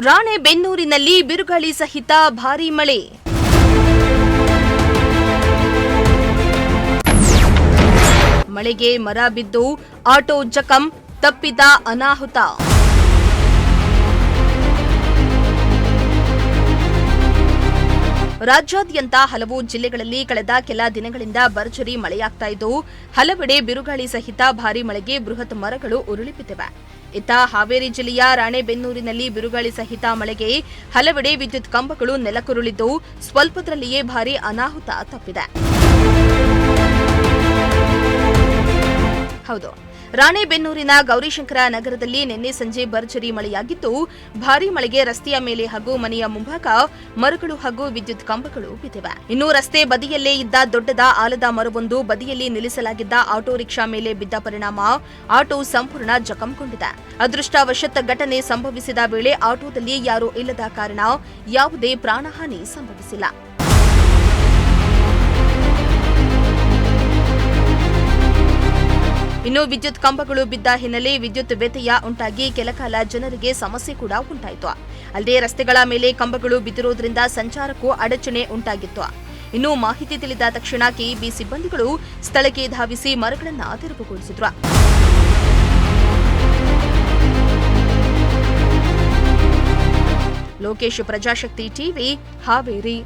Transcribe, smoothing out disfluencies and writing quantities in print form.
ರಾಣೆಬೆನ್ನೂರಿನಲ್ಲಿ ಬಿರುಗಾಳಿ ಸಹಿತ ಭಾರೀ ಮಳೆ. ಮಳೆಗೆ ಮರ ಬಿದ್ದು ಆಟೋ ಜಖಂ, ತಪ್ಪಿದ ಅನಾಹುತ. ರಾಜ್ಯಾದ್ಯಂತ ಹಲವು ಜಿಲ್ಲೆಗಳಲ್ಲಿ ಕಳೆದ ಕೆಲ ದಿನಗಳಿಂದ ಭರ್ಜರಿ ಮಳೆಯಾಗ್ತಾ ಇದ್ದು, ಹಲವೆಡೆ ಬಿರುಗಾಳಿ ಸಹಿತ ಭಾರೀ ಮಳೆಗೆ ಬೃಹತ್ ಮರಗಳು ಉರುಳಿ ಬಿದ್ದಿವೆ. ಇತ್ತ ಹಾವೇರಿ ಜಿಲ್ಲೆಯ ರಾಣೆಬೆನ್ನೂರಿನಲ್ಲಿ ಬಿರುಗಾಳಿ ಸಹಿತ ಮಳೆಗೆ ಹಲವೆಡೆ ವಿದ್ಯುತ್ ಕಂಬಗಳು ನೆಲಕ್ಕುರುಳಿದ್ದು, ಸ್ವಲ್ಪದರಲ್ಲಿಯೇ ಭಾರೀ ಅನಾಹುತ ತಪ್ಪಿದೆ. ಹೌದು, ರಾಣೆಬೆನ್ನೂರಿನ ಗೌರಿಶಂಕರ ನಗರದಲ್ಲಿ ನಿನ್ನೆ ಸಂಜೆ ಭರ್ಜರಿ ಮಳೆಯಾಗಿದ್ದು, ಭಾರೀ ಮಳೆಗೆ ರಸ್ತೆಯ ಮೇಲೆ ಹಾಗೂ ಮನೆಯ ಮುಂಭಾಗ ಮರಗಳು ಹಾಗೂ ವಿದ್ಯುತ್ ಕಂಬಗಳು ಬಿದ್ದಿವೆ. ಇನ್ನು ರಸ್ತೆ ಬದಿಯಲ್ಲೇ ಇದ್ದ ದೊಡ್ಡದ ಆಲದ ಮರವೊಂದು ಬದಿಯಲ್ಲಿ ನಿಲ್ಲಿಸಲಾಗಿದ್ದ ಆಟೋ ರಿಕ್ಷಾ ಮೇಲೆ ಬಿದ್ದ ಪರಿಣಾಮ ಆಟೋ ಸಂಪೂರ್ಣ ಜಖಂಗೊಂಡಿದೆ. ಅದೃಷ್ಟವಶಾತ್ ಘಟನೆ ಸಂಭವಿಸಿದ ವೇಳೆ ಆಟೋದಲ್ಲಿ ಯಾರೂ ಇಲ್ಲದ ಕಾರಣ ಯಾವುದೇ ಪ್ರಾಣಹಾನಿ ಸಂಭವಿಸಿಲ್ಲ. ಇನ್ನು ವಿದ್ಯುತ್ ಕಂಬಗಳು ಬಿದ್ದ ಹಿನ್ನೆಲೆ ವಿದ್ಯುತ್ ವ್ಯತ್ಯಯ ಉಂಟಾಗಿ ಕೆಲಕಾಲ ಜನರಿಗೆ ಸಮಸ್ಯೆ ಕೂಡ ಉಂಟಾಯಿತು. ಅಲ್ಲದೆ ರಸ್ತೆಗಳ ಮೇಲೆ ಕಂಬಗಳು ಬಿದ್ದಿರುವುದರಿಂದ ಸಂಚಾರಕ್ಕೂ ಅಡಚಣೆ ಉಂಟಾಗಿತ್ತು. ಇನ್ನು ಮಾಹಿತಿ ತಿಳಿದ ತಕ್ಷಣ ಕೆಇಬಿ ಸಿಬ್ಬಂದಿಗಳು ಸ್ಥಳಕ್ಕೆ ಧಾವಿಸಿ ಮರಗಳನ್ನು ತೆರವುಗೊಳಿಸಿದ್ರು. ಲೋಕೇಶ್, ಪ್ರಜಾಶಕ್ತಿ ಟಿವಿ, ಹಾವೇರಿ.